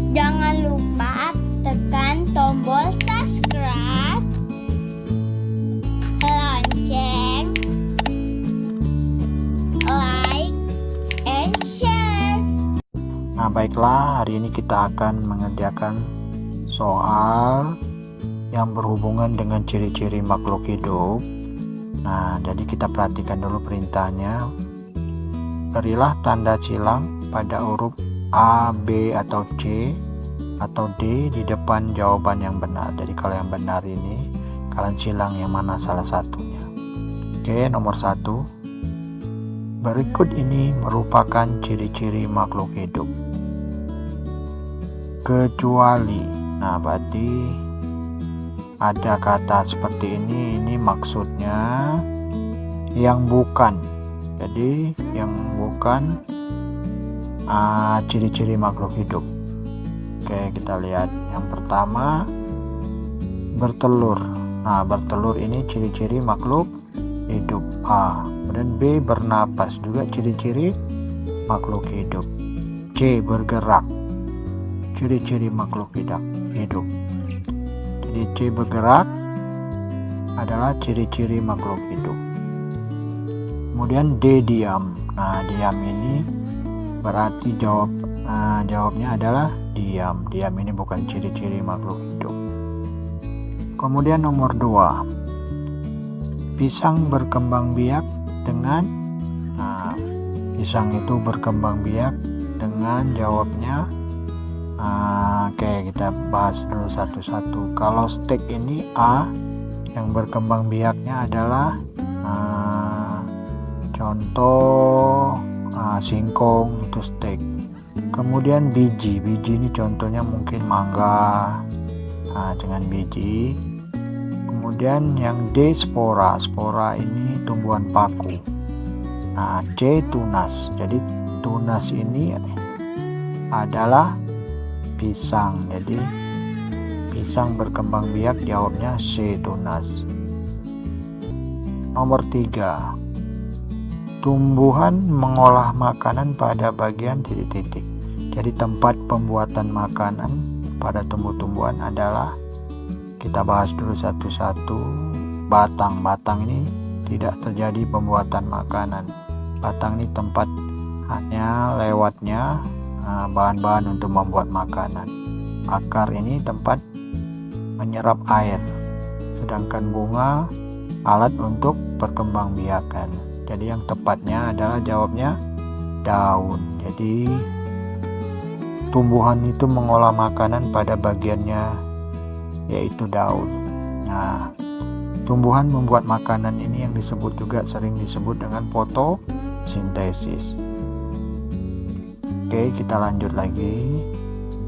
Jangan lupa tekan tombol subscribe, lonceng, like, and share. Nah, baiklah, hari ini kita akan mengerjakan soal yang berhubungan dengan ciri-ciri makhluk hidup. Nah, jadi kita perhatikan dulu perintahnya. Berilah tanda silang pada huruf A, B, atau C, atau D di depan jawaban yang benar. Jadi kalau yang benar ini, kalian silang yang mana salah satunya. Oke, nomor 1. Berikut ini merupakan ciri-ciri makhluk hidup. Kecuali. Nah, berarti ada kata seperti ini maksudnya yang bukan. Jadi yang bukan ciri-ciri makhluk hidup. Oke, kita lihat yang pertama, bertelur. Nah, bertelur ini ciri-ciri makhluk hidup A. Kemudian B, bernapas, juga ciri-ciri makhluk hidup. C, bergerak, ciri-ciri makhluk hidup. Jadi C, bergerak adalah ciri-ciri makhluk hidup. Kemudian D, diam. Nah, diam ini berarti jawabnya adalah diam. Diam ini bukan ciri-ciri makhluk hidup. Kemudian nomor 2. Pisang berkembang biak dengan pisang itu berkembang biak dengan jawabnya. Oke, kita bahas dulu satu-satu. Kalau steak ini A, yang berkembang biaknya adalah contoh singkong, itu steak. Kemudian biji ini contohnya mungkin mangga, dengan biji. Kemudian yang D, spora ini tumbuhan paku. Nah, C, tunas. Jadi tunas ini adalah pisang. Jadi pisang berkembang biak, jawabnya C, tunas. Nomor 3. Tumbuhan mengolah makanan pada bagian titik-titik. Jadi tempat pembuatan makanan pada tumbuh-tumbuhan adalah, kita bahas dulu satu-satu. Batang ini tidak terjadi pembuatan makanan. Batang ini tempat hanya lewatnya bahan-bahan untuk membuat makanan. Akar ini tempat menyerap air. Sedangkan bunga alat untuk perkembangbiakan. Jadi yang tepatnya adalah jawabnya daun. Jadi tumbuhan itu mengolah makanan pada bagiannya, yaitu daun. Nah, tumbuhan membuat makanan ini yang sering disebut dengan fotosintesis. Oke, kita lanjut lagi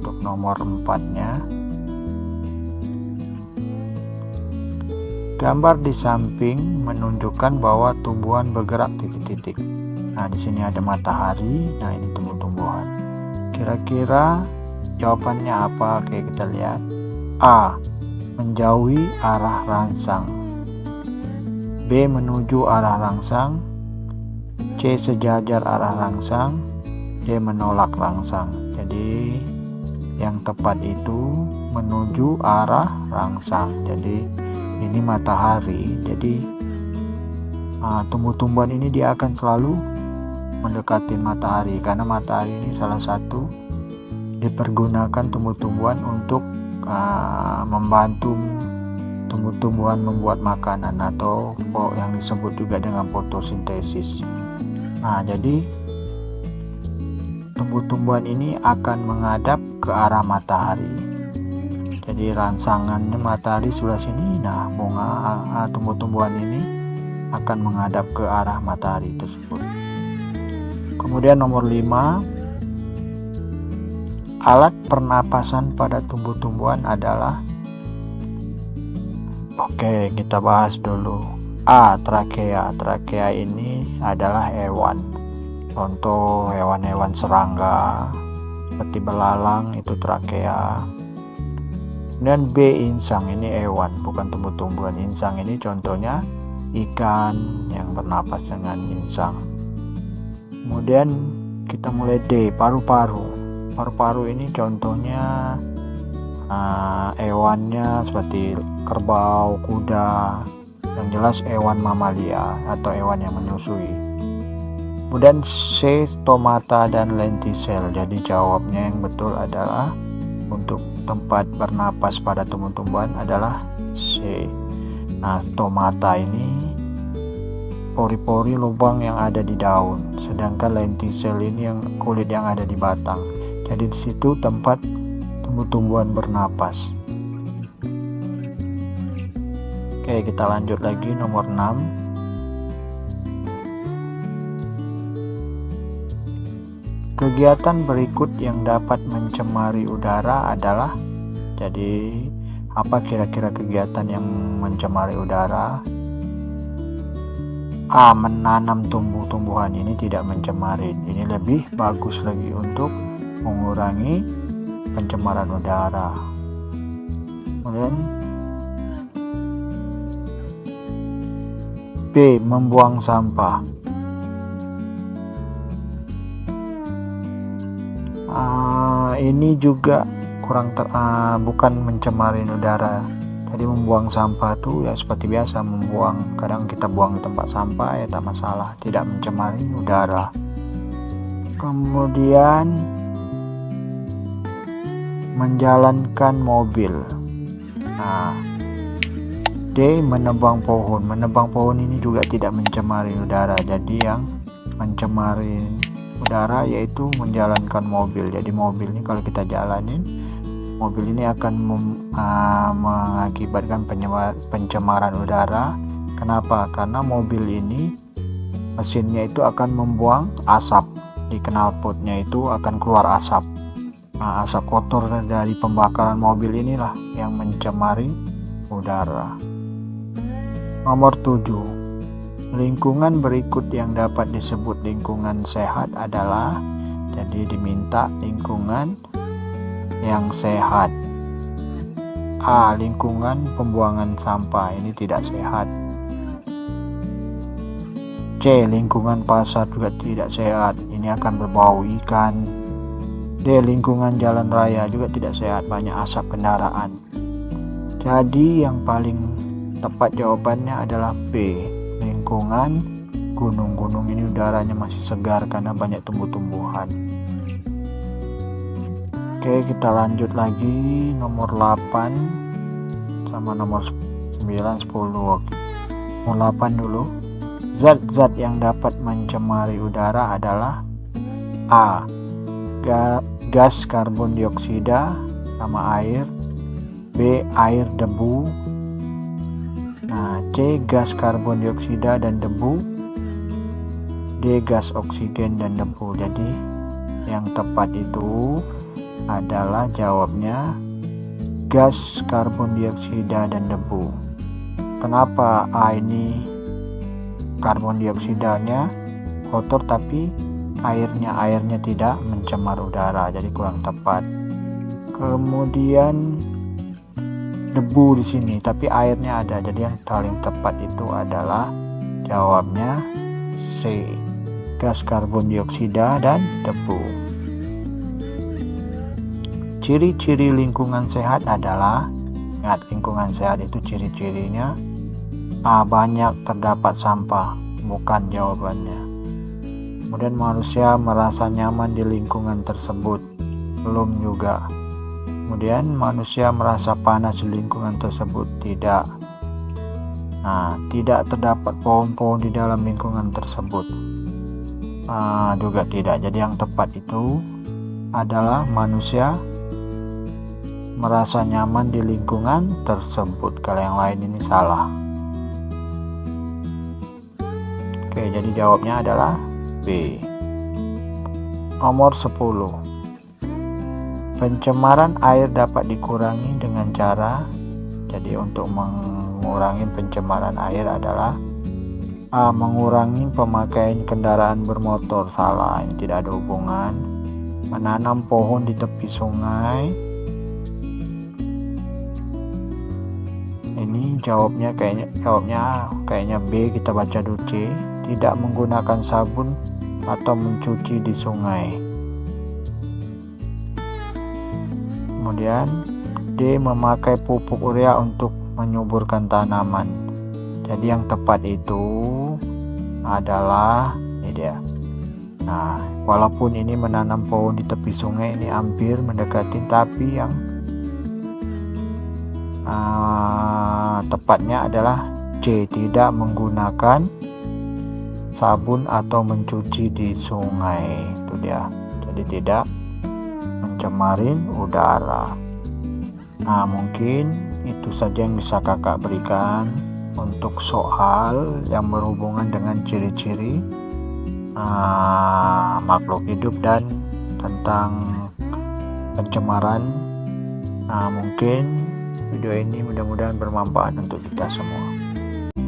untuk nomor 4-nya. Gambar di samping menunjukkan bahwa tumbuhan bergerak titik-titik. Nah, di sini ada matahari. Nah, ini tumbuh-tumbuhan. Kira-kira jawabannya apa? Oke, kita lihat. A, menjauhi arah rangsang. B, menuju arah rangsang. C, sejajar arah rangsang. D, menolak rangsang. Jadi yang tepat itu menuju arah rangsang. Jadi ini matahari. Jadi tumbuh-tumbuhan ini dia akan selalu mendekati matahari, karena matahari ini salah satu dipergunakan tumbuh-tumbuhan untuk membantu tumbuh-tumbuhan membuat makanan, atau yang disebut juga dengan fotosintesis. Nah, jadi tumbuh-tumbuhan ini akan menghadap ke arah matahari. Jadi rangsangannya matahari sebelah sini. Nah, bunga tumbuh-tumbuhan ini akan menghadap ke arah matahari tersebut. Kemudian nomor 5. Alat pernapasan pada tumbuh-tumbuhan adalah. Oke, kita bahas dulu. A, trakea. Trakea ini adalah hewan. Contoh hewan-hewan serangga seperti belalang, itu trakea. Dan B, insang. Ini hewan, bukan tumbuh-tumbuhan. Insang ini contohnya ikan yang bernapas dengan insang. Kemudian kita mulai D, paru-paru. Paru-paru ini contohnya hewannya seperti kerbau, kuda, yang jelas hewan mamalia atau hewan yang menyusui. Kemudian C, stomata dan lentisel. Jadi jawabnya yang betul adalah untuk tempat bernapas pada tumbuh-tumbuhan adalah C. Nah, stomata ini pori-pori lubang yang ada di daun, sedangkan lentisel ini yang kulit yang ada di batang. Jadi di situ tempat tumbuh-tumbuhan bernapas. Oke, kita lanjut lagi nomor 6. Kegiatan berikut yang dapat mencemari udara adalah, jadi apa kira-kira kegiatan yang mencemari udara? A, menanam tumbuh-tumbuhan. Ini tidak mencemari, ini lebih bagus lagi untuk mengurangi pencemaran udara. Kemudian B, membuang sampah. Ini juga bukan mencemari udara. Jadi membuang sampah itu ya seperti biasa membuang, kadang kita buang di tempat sampah ya tak masalah, tidak mencemari udara. Kemudian menjalankan mobil. Nah, D, menebang pohon. Menebang pohon ini juga tidak mencemari udara. Jadi yang mencemari udara yaitu menjalankan mobil. Jadi mobil ini kalau kita jalanin, mobil ini akan mengakibatkan pencemaran udara. Kenapa? Karena mobil ini mesinnya itu akan membuang asap. Di knalpotnya itu akan keluar asap. Nah, asap kotor dari pembakaran mobil inilah yang mencemari udara. Nomor 7. Lingkungan berikut yang dapat disebut lingkungan sehat adalah, jadi diminta lingkungan yang sehat. A, lingkungan pembuangan sampah. Ini tidak sehat. C, lingkungan pasar juga tidak sehat. Ini akan berbau ikan. D, lingkungan jalan raya juga tidak sehat, banyak asap kendaraan. Jadi yang paling tepat jawabannya adalah B, lingkungan gunung-gunung. Ini udaranya masih segar karena banyak tumbuh-tumbuhan. Oke, kita lanjut lagi nomor 8 sama nomor 9, 10. Oke. Nomor 8 dulu. Zat-zat yang dapat mencemari udara adalah A, gas karbon dioksida sama air. B, air, debu. Nah, C, gas karbon dioksida dan debu. D, gas oksigen dan debu. Jadi yang tepat itu adalah jawabnya gas karbon dioksida dan debu. Kenapa? Ini karbon dioksidanya kotor tapi airnya tidak mencemar udara, jadi kurang tepat. Kemudian debu di sini tapi airnya ada, jadi yang paling tepat itu adalah jawabnya C, gas karbon dioksida dan debu. Ciri-ciri lingkungan sehat adalah, ingat lingkungan sehat itu ciri-cirinya A, banyak terdapat sampah, bukan jawabannya. Kemudian manusia merasa nyaman di lingkungan tersebut, belum juga. Kemudian manusia merasa panas di lingkungan tersebut, tidak. Nah, tidak terdapat pohon-pohon di dalam lingkungan tersebut, juga tidak. Jadi yang tepat itu adalah manusia merasa nyaman di lingkungan tersebut. Kalau yang lain ini salah. Oke, jadi jawabnya adalah B. Nomor 10. Pencemaran air dapat dikurangi dengan cara, jadi untuk mengurangi pencemaran air adalah A, mengurangi pemakaian kendaraan bermotor. Salah, ini tidak ada hubungan. Menanam pohon di tepi sungai. Ini jawabnya kayaknya B, kita baca dulu C. Tidak menggunakan sabun atau mencuci di sungai. Kemudian D. Memakai pupuk urea untuk menyuburkan tanaman. Jadi yang tepat itu adalah ini dia. Nah, walaupun ini menanam pohon di tepi sungai ini hampir mendekati, tapi yang tepatnya adalah C. Tidak menggunakan sabun atau mencuci di sungai. Itu dia. Jadi tidak mencemarin udara. Nah, mungkin itu saja yang bisa kakak berikan untuk soal yang berhubungan dengan ciri-ciri makhluk hidup dan tentang pencemaran. Mungkin video ini mudah-mudahan bermanfaat untuk kita semua.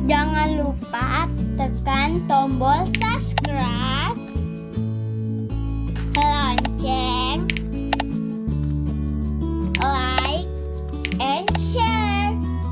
Jangan lupa tekan tombol subscribe